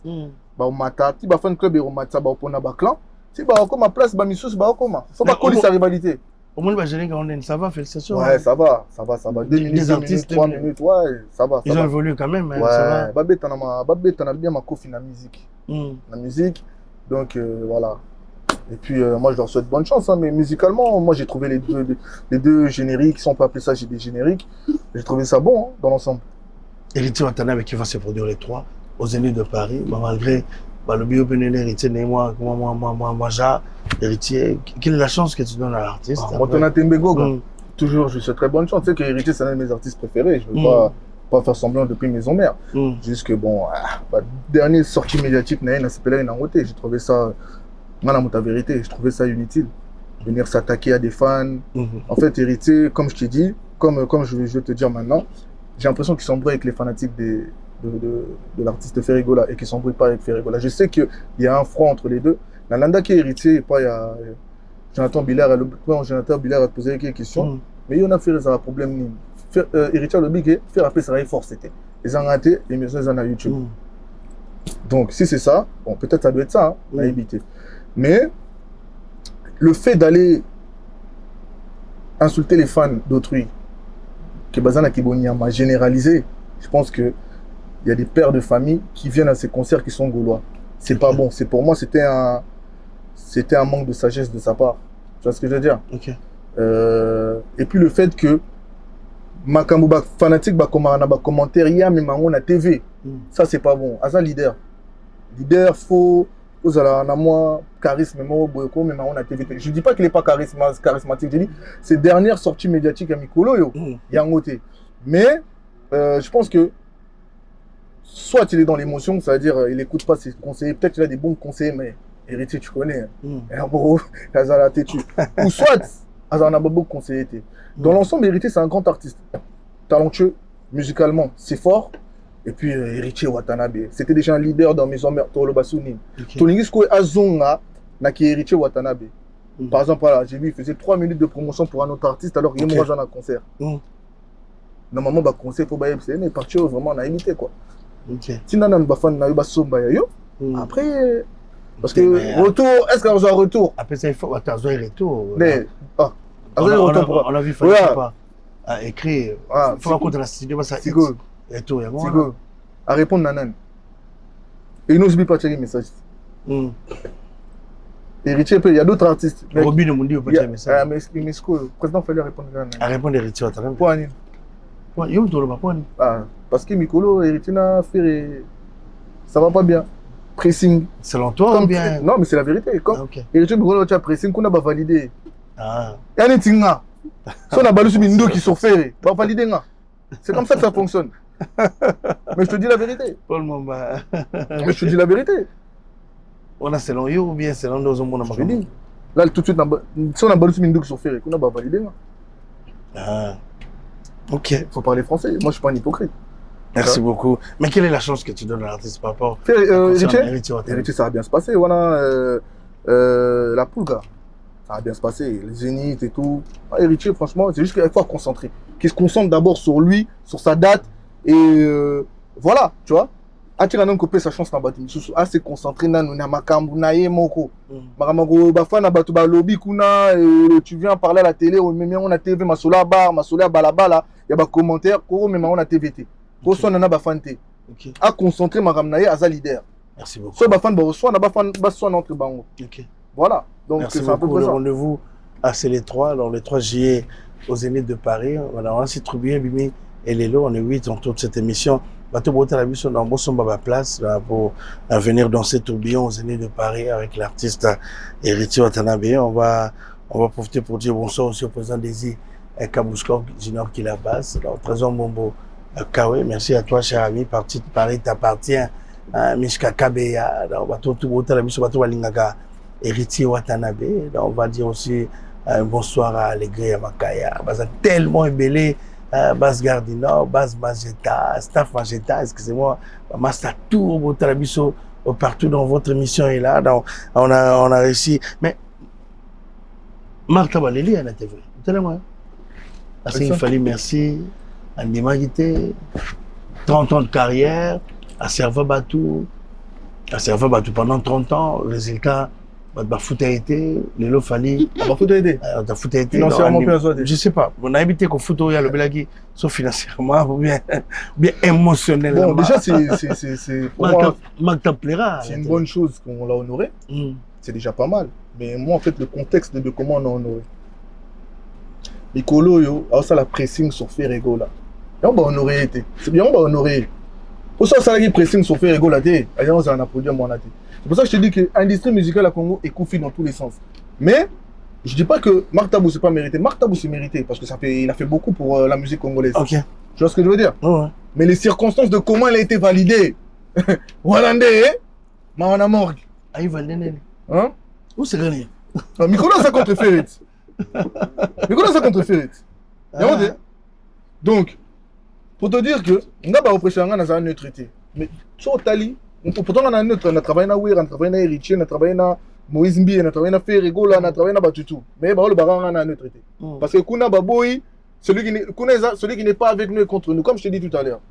mata ti fan club et mata pona clan si comme ma place misus faut pas coller sa rivalité au moins ça va, félicitations. Ouais, ça va 2 minutes, des artistes 3 minutes, ouais, ça va. Ils ont évolué quand même, ouais, ça va. Babette on a bien ma coffre la musique. La musique, donc voilà. Et puis moi je leur souhaite bonne chance, hein, mais musicalement, moi j'ai trouvé les deux génériques, si on peut appeler ça des génériques, j'ai trouvé ça bon hein, dans l'ensemble. Héritier Watanabe qui va se produire les 3 au Zénith de Paris, malgré le bio Benéné, Héritier, moi, Héritier, quelle est la chance que tu donnes à l'artiste? Toujours je souhaite très bonne chance, tu sais que Héritier c'est l'un de mes artistes préférés, je veux pas faire semblant depuis maison mère, juste que bon, dernière sortie médiatique, j'ai trouvé ça. La vérité, je trouvais ça inutile. Venir s'attaquer à des fans. En fait, Héritier, comme je t'ai dit, comme je vais te dire maintenant, j'ai l'impression qu'ils s'embrouillent avec les fanatiques de l'artiste Ferrigola et qu'ils ne s'embrouillent pas avec Ferrigola. Je sais qu'il y a un front entre les deux. Nalanda qui est Héritier, et pas il y a Jonathan Billard a posé quelques questions. Mais il y en a fait un problème. Héritier le big faire appeler ça force c'était. Ils ont raté l'émission ils ont YouTube. Donc si c'est ça, bon peut-être ça doit être ça, hein, à éviter. Mais le fait d'aller insulter les fans d'autrui, que Bazana Kibonia m'a généralisé, je pense qu'il y a des pères de famille qui viennent à ces concerts qui sont gaulois. C'est pas bon. C'est pour moi, c'était un manque de sagesse de sa part. Tu vois ce que je veux dire? Et puis le fait que Makamouba fanatique commentaire hier mais on a TV, ça c'est pas bon. As un leader faut vous allez en moi charisme mais on a TV. Je dis pas qu'il est pas charismatique, je dis ces dernières sorties médiatiques à Mikolo yo yangote. Mais je pense que soit il est dans l'émotion, c'est-à-dire il écoute pas ses conseillers, peut-être qu'il a des bons conseillers mais Héritier tu connais. Ou soit Azan a beaucoup conseillé. Dans l'ensemble, Héritier, c'est un grand artiste. Talentueux, musicalement, c'est fort. Et puis, Héritier Watanabe, c'était déjà un leader dans Maison Mère Tolo Bassouni. Toningisko Azonga, n'a qui Héritier Watanabe. Par exemple, voilà, j'ai vu, il faisait 3 minutes de promotion pour un autre artiste, alors qu'il y a un concert. Normalement, le concert, il faut que mais parti vraiment, on a imité quoi. Si on a un bafan, on a eu après. Parce que retour, est-ce qu'on a un retour? Après ça, il faut attendre un retour. On a vu Falipa à écrire. Il faut raconter la studio, ça retour. Il y a moi. À répondre Nanan. Et il n'oublie pas de checker le message. Héritier, il y a d'autres artistes. Robin de Mundi, pas de message. Mais le président fallait répondre Nanan. À répondre Héritier, attends. Parce que Mikolo, Héritier n'a fait. Ça va pas bien. Pressing. Selon toi ou bien? Non, mais c'est la vérité. Héritier Mikolo a pressing qu'on a validé. Il y a des gens si on a balu sur Mindo qui sont faits, on va valider. C'est comme ça que ça fonctionne. Mais je te dis la vérité. Mais je te dis la vérité. On a selon eux ou bien selon nos hommes? Je te dis. Là, tout de suite, si on a balu sur Mindo qui sont faits, on va valider. Ok. Il faut parler français. Moi, je ne suis pas un hypocrite. Merci beaucoup. Mais quelle est la chance que tu donnes à l'artiste par rapport à Héritier, ça va bien se passer. Voilà, la Poulga. Ça va bien se passer, les Zénith et tout. Héritier, franchement, c'est juste qu'il faut concentrer. Qu'il se concentre d'abord sur lui, sur sa date, et voilà, tu vois. Atira non coupé sa chance dans bâtiment. Assez concentré dans nous makambu naie moko. Makambu bafana batu ba lobby kuna, tu viens parler à la télé, on a TV masola bar, masola balabala, il y a des commentaires, ko mais on a TVT. Ko son nana bafante. Ok. A concentrer ma ramnaye à sa leader. Merci beaucoup. Soit bafan soit na bafan soit entre bango. Ok. Voilà. Donc Merci c'est un peu beaucoup. Le ça. rendez-vous, c'est les 3, alors le 3 juillet au Zénith de Paris. Voilà, on s'est trouvé bien, Bimi et Lélo, on est 8 autour de cette émission. Bateau Bota la mission dans Bossomba place là, pour venir danser tourbillon au Zénith de Paris avec l'artiste Héritier Watanabe. On va profiter pour dire bonsoir aussi au président Désir Kabouskor Junior qui la base. Alors, Trésor Mombo Kawe, merci à toi, cher ami. Parti de Paris t'appartient. Mishka Kabeya, Bateau Bota la mission, Bateau Walingaka. Héritier Watanabe. Donc, on va dire aussi un bonsoir à Allegri Makaya. Bas tellement ébélé, Bas Gardino, Bas Mageta, Staff Mageta, excusez-moi, Master Tour, Botalabiso, partout dans votre émission est là. Donc, on a réussi. Mais, Martha Valélie, elle était vraie. Vous savez, moi. Parce qu'il fallait merci à Ndimagité, 30 ans de carrière, à Serva Batou pendant 30 ans, résultat. Foot a été, Lélo Fali. Foot a été. Foot a été. Financièrement, je sais pas. On a habité qu'au foot, il y a le Belagui, sauf financièrement, ou bien émotionnellement. Bon, déjà, c'est pour moi, c'est une bonne chose qu'on l'a honoré. C'est déjà pas mal. Mais moi, en fait, le contexte de comment on a honoré. Nicolo, yo, alors ça, la pressing sur Ferrego, là. Et on va honorer été. C'est bien, on va honorer. Au sens, ça, la pressing sur Ferrego, là, t'es. Allez, on s'en a produit à mon athée. C'est pour ça que je te dis que l'industrie musicale à Congo est confie dans tous les sens. Mais je ne dis pas que Marc Tabou c'est pas mérité. Marc Tabou c'est mérité parce que il a fait beaucoup pour la musique congolaise. Ok. Tu vois ce que je veux dire? Ouais. Mais les circonstances de comment elle a été validée. Wallandais, hein? Mawana Morgue. Ah, il va l'aider. Hein? Où c'est gagné? Nicolas ça contre Ferrit. Nicolas ça contre Ferrit. Donc, pour te dire que on a pas reproché dans un neutralité. Mais sur Tali. Pourtant, on a travaillé avec on a travaillé avec Héritier, on a travaillé avec Moïse Mbi, on a travaillé avec Ferrego, on a travaillé avec Batutu. Mais le baron on a un traité. Parce que Kuna Baboui, celui qui n'est pas avec nous est contre nous, comme je t'ai dit tout à l'heure.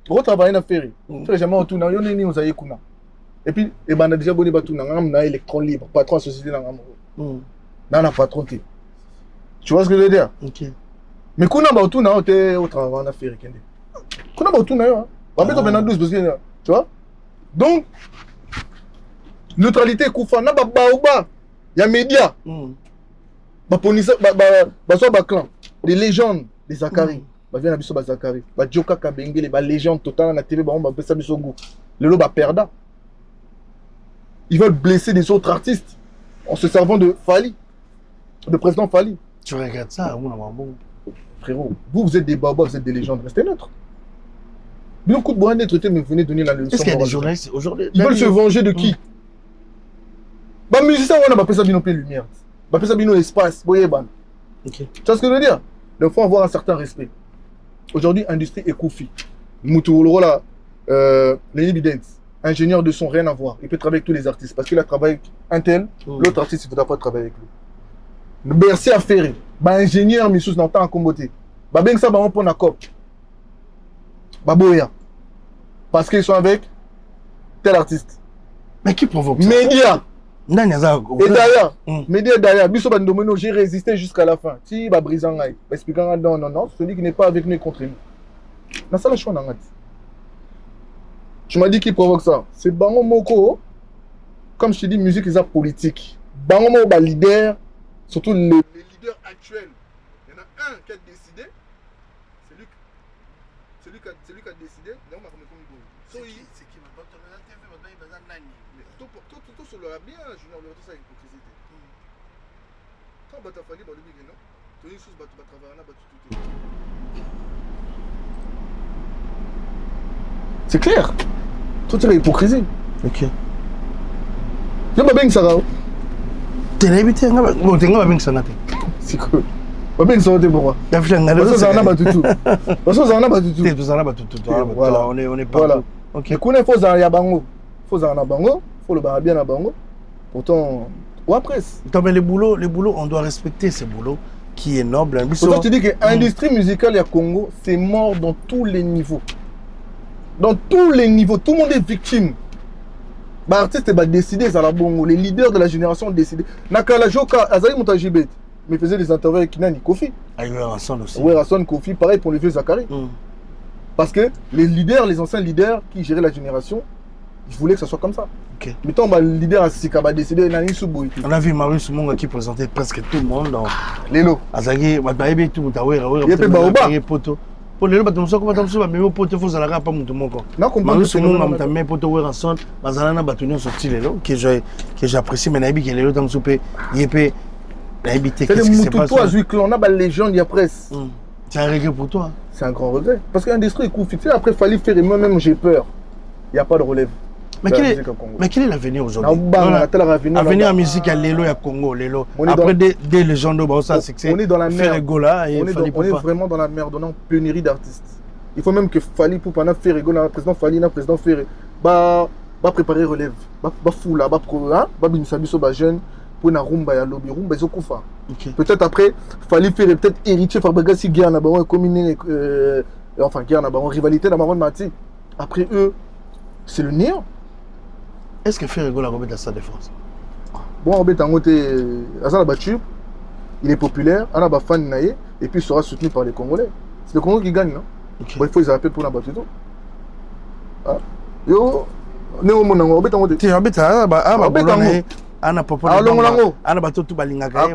On travaille avec Ferry. Très jamais on tourne, on a eu Kuna. Et puis, on a déjà bonné Batutu, on a électron libre, patron de la société. On a patron. Tu vois ce que je veux dire? Mais Kuna Batutu, on a travaillé avec Ferry. Kuna Batutu, on a fait 12 parce que, tu vois? Donc, neutralité, Koufana, il y a médias, clan, des légendes, des Zakari, viens à Zakari, Djoka Kabenge, les légendes totales, la TV, le perda. Ils veulent blesser des autres artistes en se servant de Fali, de président Fali. Tu regardes ça, frérot, vous êtes des babas, vous êtes des légendes, restez neutres. Bien coup de bois d'être traité, mais vous venez donner la leçon. Est-ce qu'il y a des journalistes aujourd'hui? Ils veulent se venger de qui? Bah, musicien, on a pas ça binopé lumière. Bah, ça bino espace, boye ban. Tu vois ce que je veux dire? Donc, il faut avoir un certain respect. Aujourd'hui, industrie est Koufi. Moutouro, là, Lenny Bidens, ingénieur de son, rien à voir. Il peut travailler avec tous les artistes parce qu'il a travaillé avec un tel, l'autre artiste, il ne faudra pas travailler avec lui. Bercy à Ferré, bah, ingénieur, Missous, dans le temps à Comboté. Bah, bien que ça, bah, on prend un cop. Baboya. Parce qu'ils sont avec tel artiste. Mais qui provoque ça? Média. Et d'ailleurs, Média d'ailleurs, Bisso Bandomeno, j'ai résisté jusqu'à la fin. Si, bah, Brisangaï, expliquant, non, celui qui n'est pas avec nous est contre nous. Dans ça, la chose, tu m'as dit qui provoque ça? C'est Bango Moko. Comme je te dis, musique, ils ont politique. Bango Moko, bah, leader, surtout les leaders actuels. Il y en a un qui a décidé. Celui qui a décidé, c'est qui m'a pas tourné la TV, maintenant il va dans l'année. Mais tout sur le bien, Junior, tout ça hypocrisie. Quand tu as fallu, non? Tu as une chose, tu vas travailler, tout. C'est clair. Tout est hypocrisie. Ok. Je ne sais pas ça. Tu as évité, tu n'as pas ça. C'est cool. Pas bien que ça va être pour moi. Parce que ça en a battu tout. Parce que ça en a battu tout. Voilà. On est pas. Voilà. Ok. Mais qu'on est faux à Yabango. Faux à Nabango. Faut le barrer bien à Bango. Pourtant, ou après. Mais les boulots, on doit respecter ce boulot qui est noble. Pourtant, je te dis que l'industrie musicale à Congo, c'est mort dans tous les niveaux. Dans tous les niveaux. Tout le monde est victime. Bah, artiste va décider, ça la Bongo. Les leaders de la génération ont décidé. Nakala Joka, Azaï Montajibet. Mais faisait des interviews avec Nani Kofi. Ah, il y a Rasson aussi. Oui, Rasson, Kofi, pareil pour les vieux Zakari. Parce que les leaders, les anciens leaders qui géraient la génération, ils voulaient que ça soit comme ça. Ok. Mettons, le leader a décidé de On a vu Marius Munga qui présentait presque tout le monde. Donc, Lélo. Azagi, Bataïbe, tout, Poto. Pour les gens qui ont fait mais poto faut zalaka pas mutu moko. Marius Munga mtamé poto wera son, bazalana batunion sorti lelo que j'apprécie mais naibi que lelo tam soupé yepé naibi te qu'est-ce qui se passe. Toi Zui clan, on a la légende ya presse. C'est un regret pour toi. C'est un grand regret parce que l'industrie est coup fixé après il fallait faire et moi-même j'ai peur. Il y a pas de relève. Mais quel est l'avenir aujourd'hui? L'avenir en musique à Lelo et à Congo, Lelo. Après des légendes, on est dans la merde. On est vraiment dans la merde, on a une pénurie d'artistes. Il faut même que Fali Poupa fait rigoler, le président Fali, le président Ferré, va préparer relève, va foula, va programme, va bimisabiso ba jeune pour na rumba ya lobby, rumba ils kufa. Peut-être après Fali Ferré peut-être héritier Fabragasi guerre na ba communé enfin guerre na ba rivalité na ba Mati. Après eux, c'est le néant. Est-ce que Ferrego l'a remis dans sa défense? Bon, Robert Tangote, Azal battu, il est populaire, on a des fans naïe, et puis il sera soutenu par les Congolais. C'est le Congo qui gagne, non? Okay. Bon, il faut les appeler pour la battu. Ah. Yo, Néo Monango, Robert Tangote. Tu habites à Robert Tango. Ana papa ana bato tout balingaka il y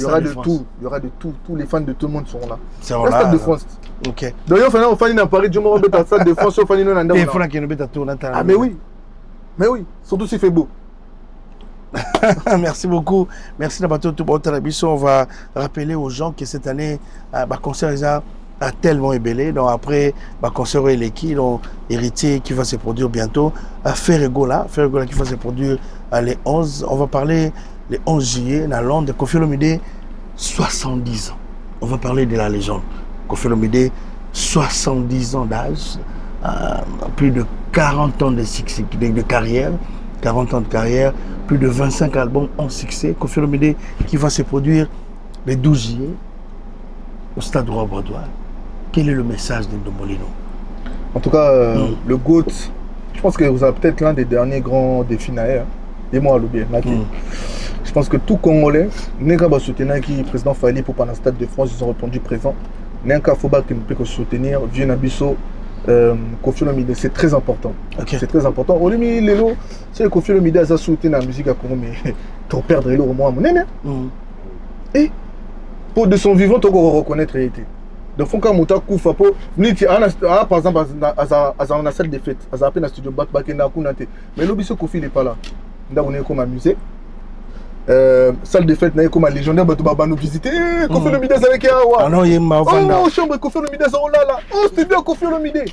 aura de tout, il y aura de tout, tous les fans de tout le monde seront là. C'est la Stade de France. OK. D'ailleurs fan à Paris, je me rebête à Stade de France au fan non il faut qu'il rebête à tout. Ah mais oui. Mais oui, surtout s'il fait beau. Merci beaucoup. Merci d'avoir tout bon Tarabiso. On va rappeler aux gens que cette année concert a tellement ébellé. Donc après, concert Eleki, donc héritier qui va se produire bientôt. Ferregola qui va se produire les 11. On va parler les 11 juillet dans Londres. Koffi Olomide, 70 ans. On va parler de la légende. Koffi Olomide, 70 ans d'âge, plus de 40 ans de carrière. 40 ans de carrière, plus de 25 albums en succès. Koffi Olomide qui va se produire le 12 juillet au Stade Roi-Baudouin. Quel est le message de Ndombolino? En tout cas, le GOAT, je pense que vous avez peut-être l'un des derniers grands défis naïrs. Et moi, je pense que tout Congolais, n'est-ce pas soutenir qui président Fali pour pendant le Stade de France, ils ont répondu présent. N'est-ce pas Foba qui peut soutenir, Vieux Nabiso, Koffi Olomide, c'est très important. Okay. C'est très important. Olimi Lelo, c'est Koffi Olomide a soutenu la musique à Congo, mais tu perdre Lelo au moins mon néné. Et pour de son vivant, tu dois reconnaître la réalité. De fond quand Mouta Koufa pour par exemple à la salle de fête, à la studio Bakena Kunate. Mais l'obispo Koffi n'est pas là. On est comme amusé. Salle de fête, comme un légendaire, tu vas nous visiter. Koffi Olomide avec Yawa. Ah non, il y a ma oh, chambre Koffi Olomide, oh là là. Oh, studio Koffi Olomide.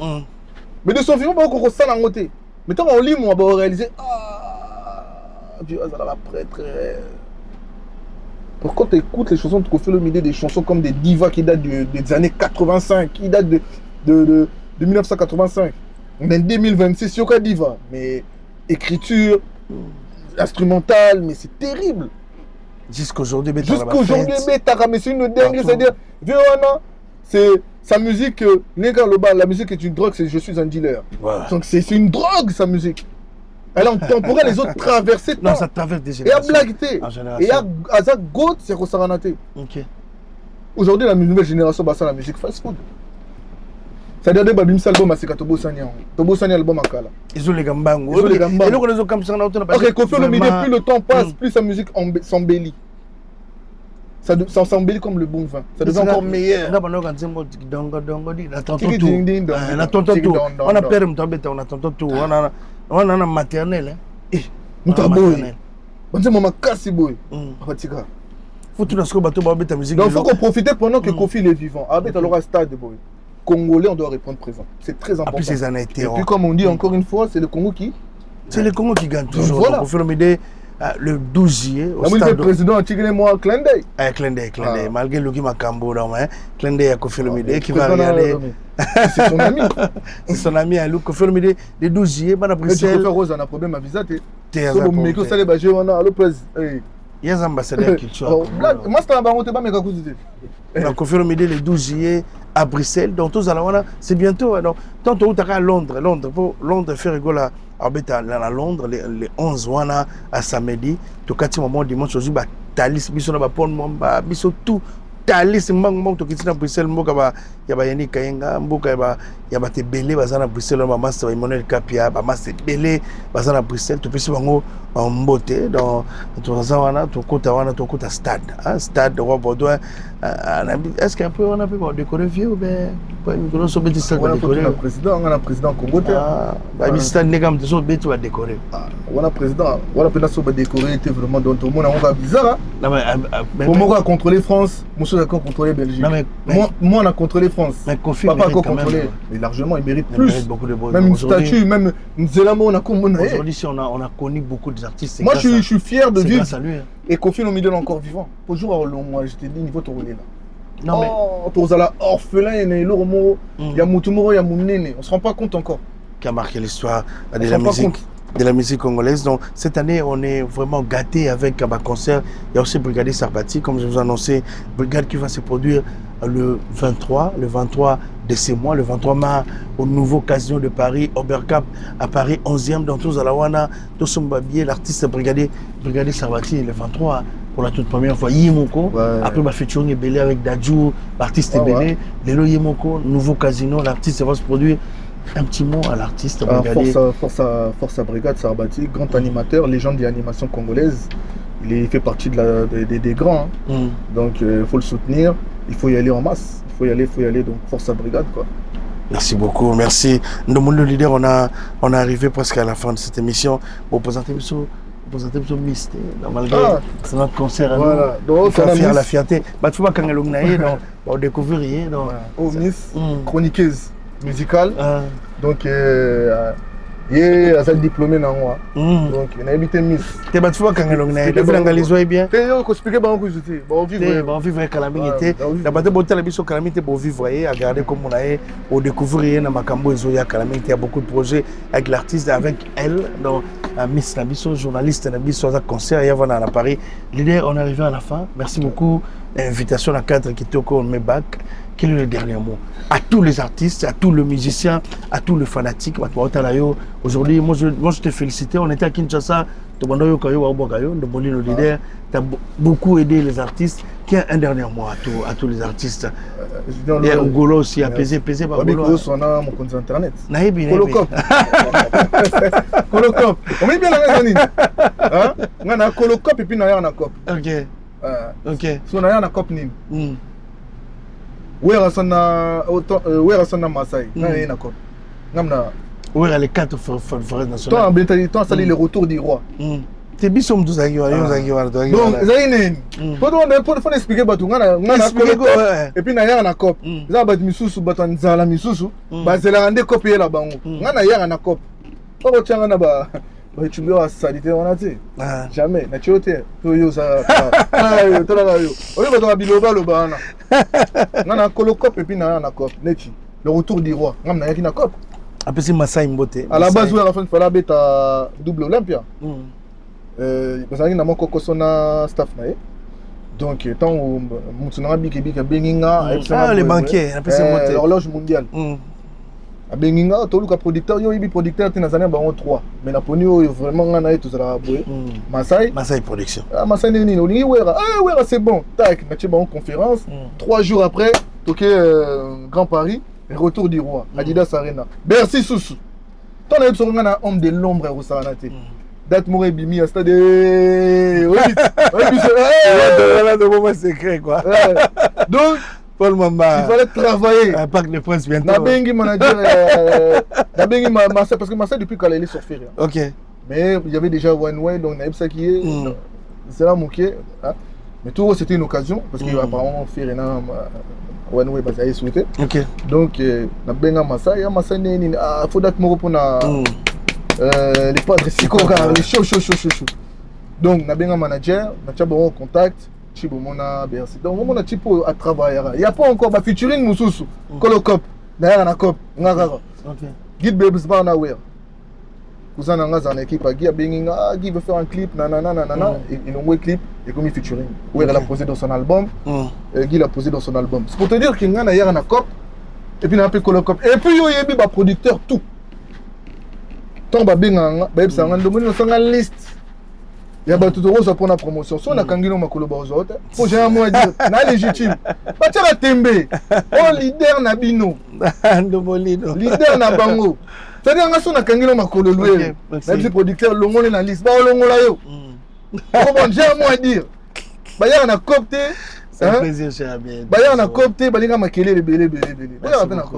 Mais de son vivant, on va ça en côté. Mais tant qu'on lit, on va réaliser. Ah, Dieu, ça va prêtre. Quand tu écoutes les chansons de Koffi Olomide, des chansons comme des divas qui datent des années 85, qui datent de 1985. On est en 2026, c'est aucun diva. Mais écriture, instrumentale, mais c'est terrible. Jusqu'aujourd'hui, mais c'est une dingue. C'est-à-dire, c'est sa musique, la musique est une drogue, c'est je suis un dealer. Voilà. Donc c'est une drogue, sa musique. Elle pourrait les autres traverser. Non, ça traverse des générations. Et à Blaguité. Et à Azak Goat, c'est Rosaranate. Ok. Aujourd'hui, la nouvelle génération, c'est la musique fast food. C'est-à-dire que Babim Salbom a Tobo Sanya. Tobo Sanya album à Kala. Ils ont les gambangs. Ils ont les gambangs. Et donc, les autres comme ça, on a pas. Ok, Koffi Olomide, plus le temps passe, plus sa musique s'embellit. Ça s'embellit comme le bon vin. Ça devient encore meilleur. On a perdu on attend tout. On a un maternel. On dit maman casse boy. Faut tout ce que musique. Donc il faut qu'on profite pendant que Koffi est vivant. Avec alors un stade boy. Congolais, on doit répondre présent. C'est très important. Et puis comme on dit encore une fois, c'est le Congo qui. C'est le Congo qui gagne toujours. Voilà. Koffi Olomide le 12 juillet au stade. Le président Tigre moi clin d'œil. Clin d'œil. Malgré le qui m'a cambo là, clin d'œil à Koffi Olomide qui va regarder. C'est son ami. C'est son ami à Koffi Olomide le 12 juillet à Bruxelles. Mais Rose a un problème à visa mais que ça les bager on a le président. Il y a des ambassadeurs culturels. Moi c'est un baron te pas mais donc Koffi Olomide le 12 juillet à Bruxelles. Donc tous allons c'est bientôt. Donc tantôt tu à Londres pour Londres faire rigoler à Londres les 11 à samedi. Tu as moment dimanche aujourd'hui talis biso na ba pon mamba biso tout journaliste mbang to kitina Bruxelles mboka ba ya ba yani kayenga mboka ya ba te belé bazana Bruxelles ba master Emmanuel Kapia ba master belé bazana Bruxelles to pesi bango en mbote dans to zawana to kota stade stade roi Baudouin est-ce qu'un peu on a pu décorer vieux ou bien nous sommes petit stade décorer le président on a président Congo ba mi stade negam to so betu va décorer on a président so ba décorer était vraiment dans tout le monde on va bizarre comment on a contrôlé France monsieur a contrôlé Belgique moi on a contrôlé France mais confirme pas contrôlé mais largement il mérite plus mérite beaucoup de même une statue même Nzelamo on a aujourd'hui si on a connu beaucoup d'artistes moi je suis fier de vivre à lui, hein. Et Kofi Olomide encore vivant toujours moi je t'ai dit niveau tourné là non mais tozala orphelin et l'ormo il y a Mutumoro il y a Munene on se rend pas compte encore qui a marqué l'histoire de la musique congolaise. Donc cette année, on est vraiment gâté avec un concert. Il y a aussi Brigadier Sarbati, comme je vous ai annoncé, brigade qui va se produire le 23 de ce mois, le 23 mars, au nouveau casino de Paris, Obercap, à Paris 11e, dans tous Alawana, tous son babier, l'artiste Brigadier Sarbati, le 23, pour la toute première fois, Yimoko, après ma featuring est belé avec Dadju, l'artiste est belé, Lelo Yimoko, nouveau casino, l'artiste va se produire. Un petit mot à l'artiste. Force à Brigade Sarbati, grand animateur, légende de l'animation congolaise. Il fait partie des grands. Hein. Donc il faut le soutenir, il faut y aller en masse. Il faut y aller. Donc force à Brigade quoi. Merci beaucoup, merci. Nous, le leader, on est arrivé presque à la fin de cette émission. Vous présentez le mystère. Malgré c'est notre concert. Voilà. Donc on va faire la fierté. Il faut pas qu'on ait on va découvrir rien. Oh Miss, chroniqueuse musicale. Donc asa diplômé na moi donc on a habité Miss te battu wa kanga longna de bilanga lizo bien te yo ko expliquer ba ko jeter bon vivre kalaming était la bate botala biso kalaming te bon vivre à garder comme on a au découvrir na makambo ezo ya kalaming il y a beaucoup de projets avec l'artiste avec elle donc Miss Nabiso journaliste Nabiso à concert il y a à Paris l'idée on est arrivé à la fin merci beaucoup invitation à cadre qui était au cours de mes bacs. Quel est le dernier mot à tous les artistes, à tous les musiciens, à tous les fanatiques. Aujourd'hui, moi je te félicite. On était à Kinshasa, tu as beaucoup aidé les artistes. Qui a un dernier mot à tous les artistes? Et Ongolo aussi, apaisé, Ongolo. On a mon compte internet. Colocop. Colocop. On met bien la maison. On a Colocop et puis on a Cop. Ok. Si on a un Cop, Wera sana Masai na Cop. Ngamna Wera les 4 forêts nationales. Toi ça les retours du roi. C'est bisom tous donc zaine faut expliquer batu ngana et puis na ya na Cop za bat misusu batanzala misusu bazela ande copier la bango ngana ya na Cop pas tchanga na ba tu veux salité on a dit jamais na chote yo ça to la yo oyo ba biloba loba na na Colocop et puis na Cop neti le retour du roi ngam na yaki na Cop après c'est Masai Mbote à la base où la fin fallait beta double Olympia parce que na moko kosona staff na donc tant mutunanga biki benginga les banquiers après c'est Mbote l'horloge mondiale a benginga to luka producteur yo ibi producteur te nazana bango 3 mais na poni yo vraiment ngana et tout ça boy Masai production Masai nini olingi wera c'est bon tac na tché bango conférence 3 jours après toqué Grand Paris retour du roi Adidas Arena Bercy Soussou ton na so ngana homme de l'ombre au Saranate date Moré Bimi à stade oui voilà de moment secret quoi donc Paul Mamba. Il fallait travailler. Un Parc de Prince bientôt. Nabengi manager. Nabengi Massa parce que Massa depuis qu'elle est surfer. Ok. Mais il y avait déjà One Way donc Naïb ça qui est. C'est là mon qui. Mais tout c'était une occasion parce qu'il va apparemment faire un One Way parce qu'il souhaité. Ok. Donc Nabenga Massa Massa neni faut date moro pour na les padres Sikoka les chaud. Donc Nabenga manager, na bon contact. Chibo mona Bercy. Donc on a tipo à travailler. Il y a pas encore ba featuring mususu. Colocop, na na Cop, ngaka. OK. Guide Babes Barnaware. Cousin nga za équipe Guy Benginga, Guy veut faire un clip ils ont un clip et comme featuring. Ouais, elle a posé dans son album. Guy l'a posé dans son album. C'est pour te dire que nga na ya na Cop et puis na appelé Colocop. Et puis yo yebi ba producteur tout. Tant ba benga ba ebsa nga ndomoni no sanga liste. Il y a bateau de rose pour la promotion. Si on a kangino makolo baozo, faut j'ai un mot à dire. Na légitime. Pas tiens la tembe. Oh leader na bino. Leader na bango. C'est-à-dire nga so na kangino makolo loué. Même si producteur longo na liste, ba longo la yo. Comment j'ai un mot à dire. Ba ya na copté. C'est un plaisir, cher ami. Bah, on a coopté, bah,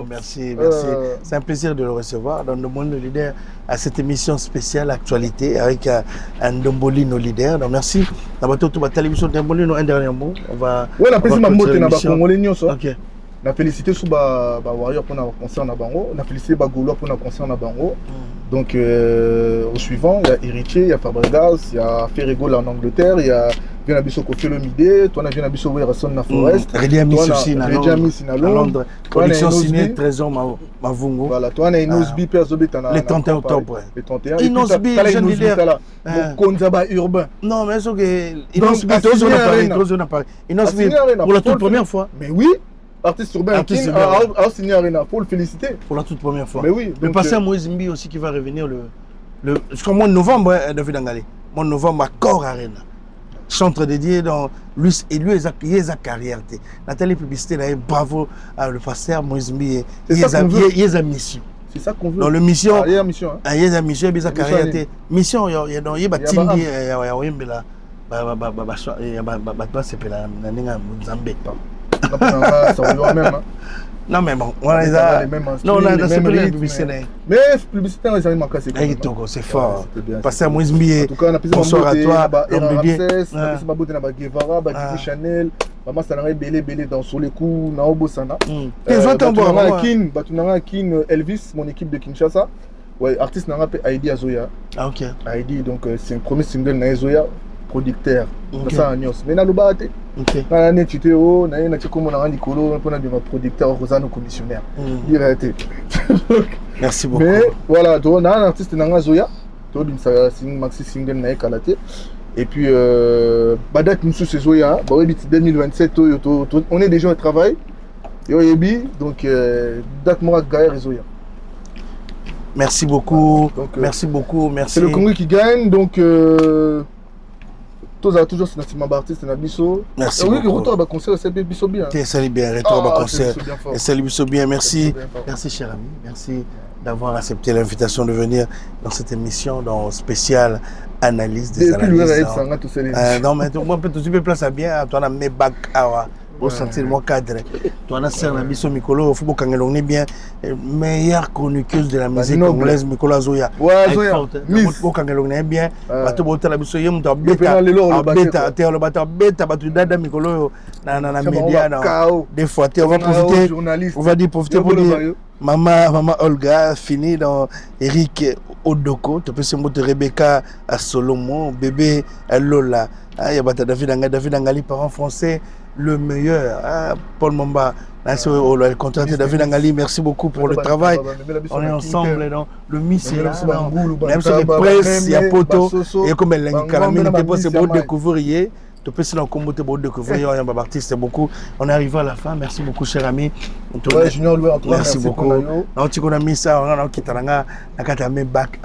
merci. C'est un plaisir de le recevoir dans le monde leader à cette émission spéciale actualité avec un Ndombolino leader. Donc merci. Dans votre télévision Ndombolino, un dernier mot. On va. Oui, on a précisé ma moto na Congolais. Ok. On a félicité sous Warrior pour un concert na Bango. On a félicité Gaulois pour un concert na Bango. Donc au suivant, il y a Héritier, il y a Fabregas, il y a Ferrego en Angleterre, il y a Viennabiso Kofi Lomide, toi on a Viennabiso Werson na Forest. Rediamis aussi na Londres. Production signée Trésor Mavungo. Voilà, toi on a Inosbi Perzobetana. Le 31 octobre. Le 31. Inosbi, jeune leader. Konzaba urbain. Non, mais c'est que Inosbi, Inosbi, pour la toute première fois. Mais oui. Artiste urbain qui a signé Arena, pour le féliciter. Pour la toute première fois. Mais oui. Le passé Moïse Mbi aussi qui va revenir jusqu'au mois de novembre, David Angali. Mois de novembre, à Cor Arena. Chantre dédié dans lui et lui, il a sa carrière. Nathalie Publicité, bravo à le pasteur Moïse Mbi. Il a sa mission. C'est ça qu'on veut. Dans le mission. Il y a mission. Il y a sa mission, il y a sa carrière. Mission, il y a Tindi, il y a non mais bon, on a les publicité. Mais publicité, c'est fort. Parce que Moïse Mbi, bonsoir à toi. Chanel, maman ça n'aurait belé dans sur les coups, na obosana. Elvis, mon équipe de Kinshasa. Ouais, artiste n'a pas Heidi Azoya. Ah ok. Heidi, donc c'est un premier single na Azoya. Producteur ça nyos mais na lobate na netité o na na tikomo na Nicolo pour na de producteur Rosano commissionnaire direct. Merci beaucoup. Mais voilà, donc on a un artiste na Zoya to d'une maxi single na Kalate et puis badak nous ce Zoya ba 2027 on est déjà au travail yo yebi donc date moi Gaël Zoya. Merci beaucoup. Donc, merci beaucoup. Merci. C'est le Congo qui gagne donc tous toujours c'est notre artiste na biso. Merci beaucoup. Oui, retour à concert c'est biso bien. C'est bien, retour à concert. C'est biso bien. Merci. Merci cher ami. Merci d'avoir accepté l'invitation de venir dans cette émission dans spéciale analyse des analyses. Non mais moi peut tu peux placer bien toi na mes bac awa. Au sentir mon cadre. Toi na sœur na biso Mikolo faut bokangelongni bien meilleure chroniqueuse de la musique congolaise Mikolo Zoya. Ouais Zoya. Bokangelongni bien. Bato botala biso yem to beta te le bato beta bato dada Mikolo na média des fois on va profiter on va dire profiter pour dire maman Olga fini dans Eric Odoko tu peux se montrer Rebecca à Solomon bébé Lola il y a David Angali parent français le meilleur, Paul Mamba, le contracté David Angali, merci beaucoup pour le travail. On est ensemble, le Miss est là, même sur les presses, il y a Poto, et comme elle l'a dit, c'est beau découvrir. Tu peux se découvrir, artiste beaucoup. On est arrivé à la fin, merci beaucoup, cher ami. Merci beaucoup. On a mis ça, on a quitté la bac.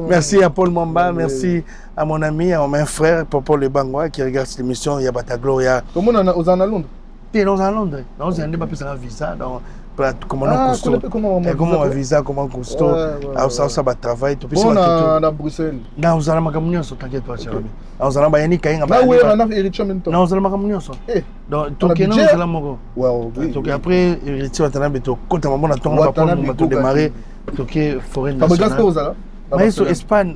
Merci à Paul Mamba, merci à mon ami, à mon frère, Popo Le Bangwa, qui regarde cette émission, il y a Bata Gloria. Comment on est à Londres? Puis nous à Londres. Nous on a pas un visa, comment on costaud. Comment on visa, comment on costaud. Ça va travailler. On a Bruxelles. Non, vous allez m'accompagner sur t'inquiète pas, cher ami. Vous allez m'accompagner quand même. Là où on a héritier en même temps. Non, vous allez m'accompagner sur. Donc toi qui nous allez m'accompagner. Ouais. Donc après héritier on a beto quand maman a ton démarrer. Donc forêt nationale. Mais sur Espagne,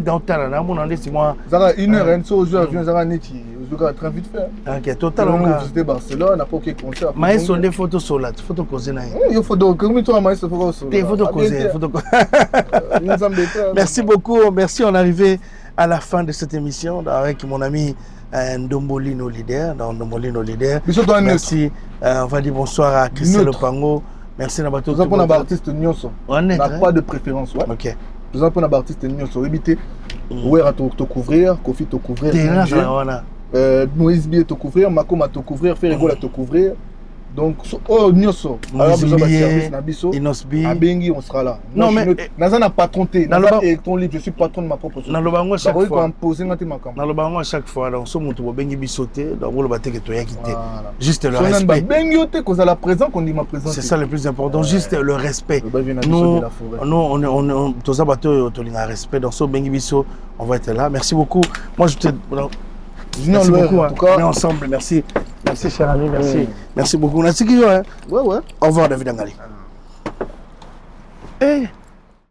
dans ta là, mon année c'est moi. Ça a 1 heure, un saut je viens ça neti, je dois très vite faire. OK, total on a visité Barcelone, n'a pas aucun concert. Mais sur des photos sur là, photos causées là. Il faut donc comme toi mais photos sur. Des photos causées, Merci beaucoup, merci on est arrivé à la fin de cette émission avec mon ami Ndombolino leader, Merci, on va dire bonsoir à Christelle Opango. Merci na bato. Nous avons un artiste Nyonso. On n'a pas de préférence, ouais. OK. Nous avons un artiste Nyonso éviter ouais à te couvrir, Kofi te couvrir. Moïse Bi te couvrir, Makoma te couvrir, Ferrego te couvrir. Donc, oh, Nyoso, alors besoin de service Nabiso, Inosbi, Abengi, on sera là. Non, mais. Naza n'a pas patronté, Naza électron libre, je suis patron de ma propre société. Dans le bango chaque fois. Dans le bango chaque fois, donc, ce monte au Bengi Bissoté, dans le bateau que tu as quitté. Juste le respect. Bengioté, qu'on a la présence, qu'on dit ma présence. C'est ça le plus important, juste le respect. Nous, on tous les bateaux, on a respect. Dans ce Bengi Bisso, on va être là. Merci beaucoup. Moi, je te. Merci beaucoup. En tout cas, on est ensemble. Merci. Merci, cher ami. Merci. Merci beaucoup. On a dit que. Ouais. Au revoir, David Angali.